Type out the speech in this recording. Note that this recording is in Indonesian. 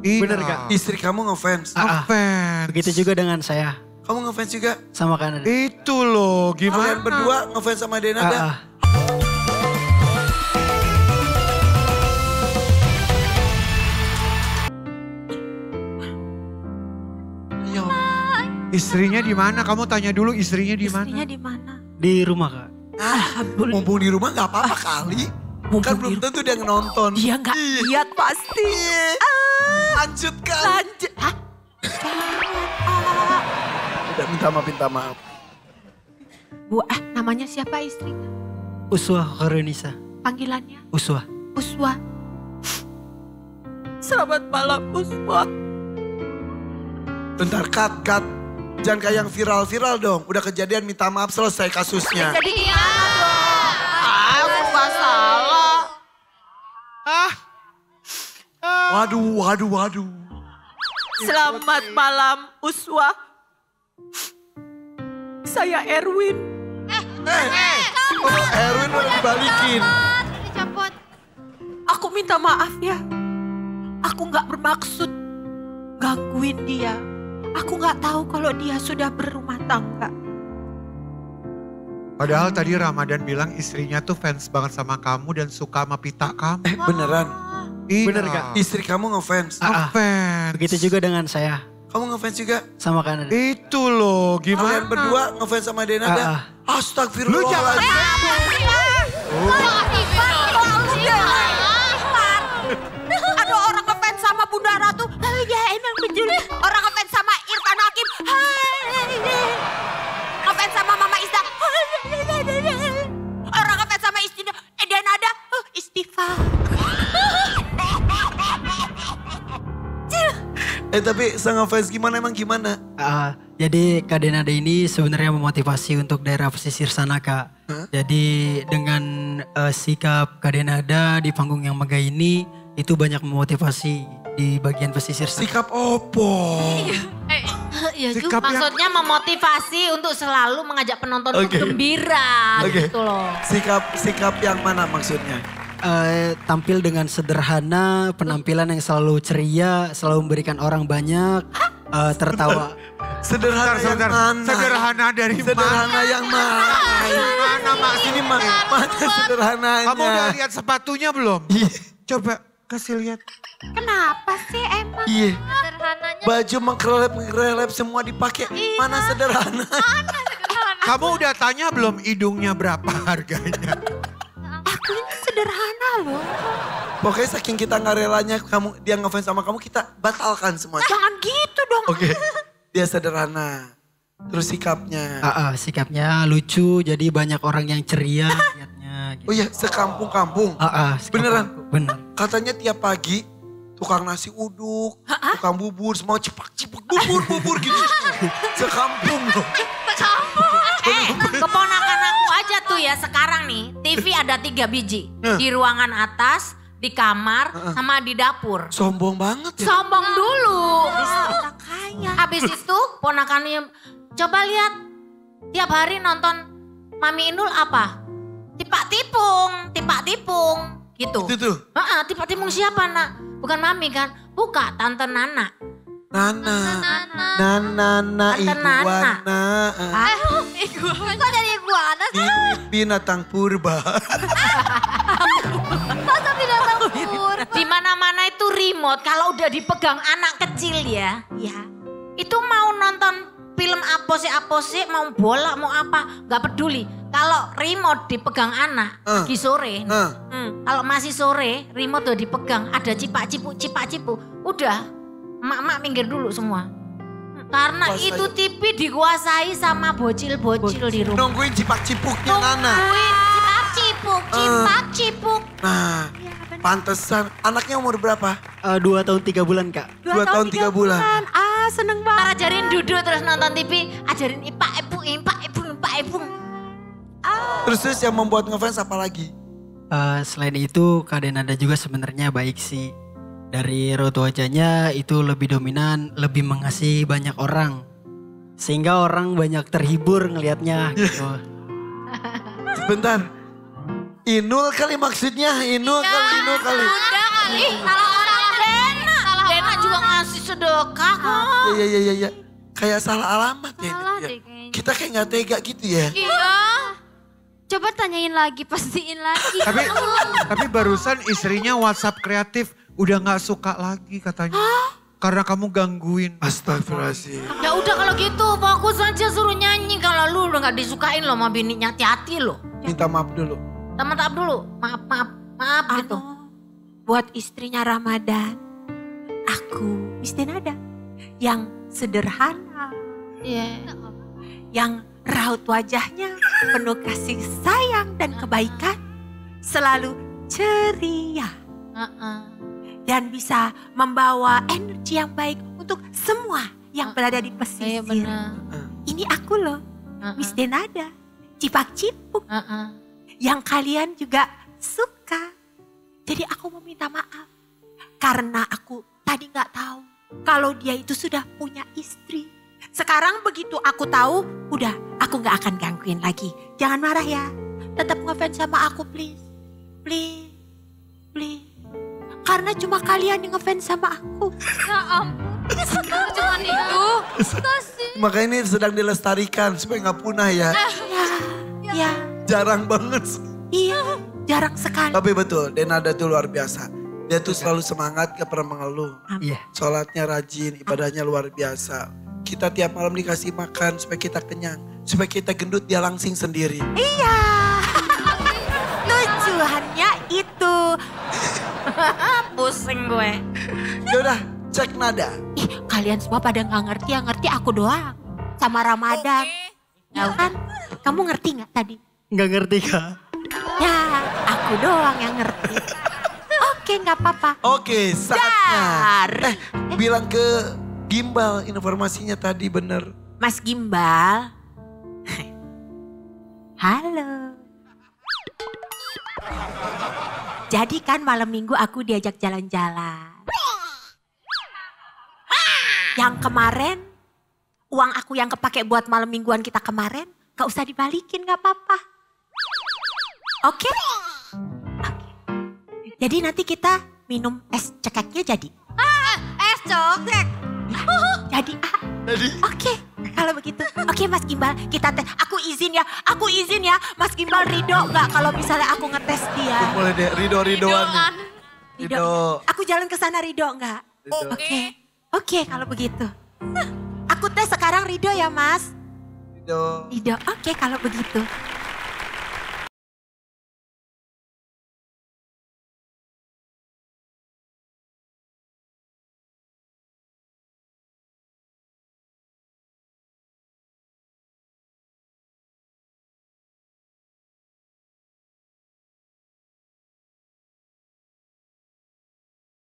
Bener gak? Istri kamu ngefans. Ngefans. Begitu juga dengan saya. Kamu ngefans juga? Sama Kanada. Itu loh, gimana? Kalian berdua ngefans sama Denada? Ayo. Istrinya di mana? Kamu tanya dulu istrinya di mana? Istrinya di mana? Di rumah Kak. Alhamdulillah. Mumpung di rumah gak apa-apa kali. Kan belum tentu dia nonton. Dia gak lihat pasti. Lanjutkan. Lanjut. Hah? Udah minta maaf. Namanya siapa istrinya? Uswah Khairunisa. Panggilannya? Uswah. Uswa. Selamat malam Uswa. Bentar, cut. Jangan kayak yang viral-viral dong. Udah kejadian minta maaf selesai kasusnya. Jadi gimana dong? Aku gak salah. Waduh. Selamat malam Uswa. Saya Erwin. Erwin udah dibalikin. Dicopot. Aku minta maaf ya. Aku gak bermaksud gangguin dia. Aku gak tahu kalau dia sudah berumah tangga. Padahal tadi Ramadan bilang istrinya tuh fans banget sama kamu dan suka sama pita kamu. Beneran? Iya. Bener gak? Istri kamu ngefans? Ngefans. Begitu juga dengan saya. Kamu ngefans juga? Sama Kanada. Itu loh, gimana? Kalian berdua ngefans sama Denada? Astagfirullahaladzim. Ada orang ngefans sama Bunda Ratu. Ya emang betul. Orang ngefans sama Irfan Hakim. Ngefans sama Mama Ista. Orang ngefans sama istrinya Denada. Istighfar. Tapi sang ngefans gimana emang gimana? Jadi Kak Denada ini sebenarnya memotivasi untuk daerah pesisir sana Kak. Jadi dengan sikap Kak Denada di panggung yang megah ini itu banyak memotivasi di bagian pesisir sana. Sikap opo? Ya Sikap yang- maksudnya memotivasi untuk selalu mengajak penonton untuk gembira gitu loh. Sikap yang mana maksudnya? Tampil dengan sederhana, penampilan yang selalu ceria, selalu memberikan orang banyak, tertawa. Sederhana yang mana? Sederhana dari Sederhana yang mana? mana Mak? Ini mana sederhananya? Kamu udah lihat sepatunya belum? Iya. Coba kasih lihat. Kenapa sih emang? Iya. Sederhananya. Baju mengkrelep semua dipakai. Mana sederhana? Kamu udah tanya belum hidungnya berapa harganya? Aku ini sederhana loh. Pokoknya saking kita nggak relanya dia ngefans sama kamu, kita batalkan semuanya. Jangan gitu dong. Oke. Dia sederhana. Terus sikapnya. Sikapnya lucu, jadi banyak orang yang ceria lihatnya. Gitu. Oh iya, sekampung-kampung. Beneran? Bener. Katanya tiap pagi tukang nasi uduk, tukang bubur, semua cipak-cipak bubur gitu. Sekampung loh. Keponakan aku aja tuh ya sekarang nih. TV ada 3 biji. Di ruangan atas, di kamar, sama di dapur. Sombong banget ya. Sombong dulu. Kaya. Habis itu ponakannya coba lihat. Tiap hari nonton Mami Inul apa? Tipak-tipung gitu. Itu tuh. Tipak-tipung siapa nak? Bukan Mami kan? Bukan, Tante Nana. Nana, Tante iguana. Kok jadi iguana sih? Ini binatang purba. Masa binatang purba? Di mana-mana itu remote kalau udah dipegang anak kecil ya. Itu mau nonton film apa sih, mau bola, mau apa, nggak peduli. Kalau remote dipegang anak pagi sore, kalau masih sore remote udah dipegang, ada cipak-cipu, udah emak-emak minggir dulu semua. Karena Kuasai. itu TV dikuasai sama bocil-bocil di rumah. Nungguin cipak-cipuknya Nana. Nungguin cipak-cipuk. Nah, pantesan. Anaknya umur berapa? 2 tahun 3 bulan Kak. 2 tahun 3 bulan. Seneng Ntar banget. ajarin duduk terus nonton TV, ajarin ipak ibu. Terus yang membuat ngefans apa lagi? Selain itu Kak Denada juga sebenarnya baik sih. Dari raut wajahnya itu lebih dominan, lebih mengasihi banyak orang. Sehingga orang banyak terhibur ngelihatnya gitu. Bentar. Inul kali maksudnya, Inul kali. Udah kali, salah orang Dena. Dena juga sedekah kok. Iya. Kayak salah alamat ya. Salah ini. deh kayaknya. Kita kayak gak tega gitu ya. Iya. Coba tanyain lagi, pastiin lagi. Tapi barusan istrinya WhatsApp kreatif udah gak suka lagi katanya. Karena kamu gangguin. Astagfirullahaladzim. Ya udah kalau gitu fokus aja suruh nyanyi. Kalau lu udah gak disukain loh sama bininya, hati-hati loh. Minta maaf dulu. Minta maaf dulu, maaf gitu. Buat istrinya Ramadan, aku Miss Denada yang sederhana, Iya. yang raut wajahnya penuh kasih sayang dan kebaikan, selalu ceria dan bisa membawa energi yang baik untuk semua yang berada di pesisir. Iya benar. Ini aku loh, Miss Denada, cipak-cipuk, yang kalian juga suka. Jadi aku mau minta maaf karena aku tadi nggak tahu kalau dia itu sudah punya istri. Sekarang begitu aku tahu, udah aku nggak akan gangguin lagi. Jangan marah ya, tetap ngefans sama aku please, please, please. Karena cuma kalian yang ngefans sama aku. Ya ampun. Cuman itu. Kasih. Makanya ini sedang dilestarikan supaya gak punah ya. Ya, Jarang banget. iya, jarang sekali. Tapi betul, Denada tuh luar biasa. Dia tuh selalu semangat, gak pernah mengeluh. Iya. Sholatnya rajin, ibadahnya luar biasa. Kita tiap malam dikasih makan supaya kita kenyang. Supaya kita gendut, dia langsing sendiri. Iya, tujuannya itu. Pusing gue. Yaudah, cek nada. Ih, kalian semua pada nggak ngerti, yang ngerti aku doang. Sama Ramadan. Ya kan? Kamu ngerti nggak tadi? Nggak ngerti Kak. Ya, aku doang yang ngerti. Oke, nggak apa-apa. Oke, saatnya. Dar. Bilang ke Gimbal informasinya tadi bener. Mas Gimbal. Halo. Jadi kan malam minggu aku diajak jalan-jalan. Yang kemarin, uang aku yang kepake buat malam mingguan kita kemarin, gak usah dibalikin, gak apa-apa. Oke? Oke. Jadi nanti kita minum es cekeknya jadi. Es cokek. Jadi Jadi Oke, kalau begitu. Oke Mas Gimbal, kita tes. Aku izin ya. Mas Gimbal ridho nggak kalau misalnya aku ngetes dia? boleh deh, Rido-Ridoan nih. Ridho. Ridho. Aku jalan ke sana ridho nggak? Ridho. Oke, kalau begitu. Aku tes sekarang ridho ya Mas? Ridho. Ridho, oke kalau begitu.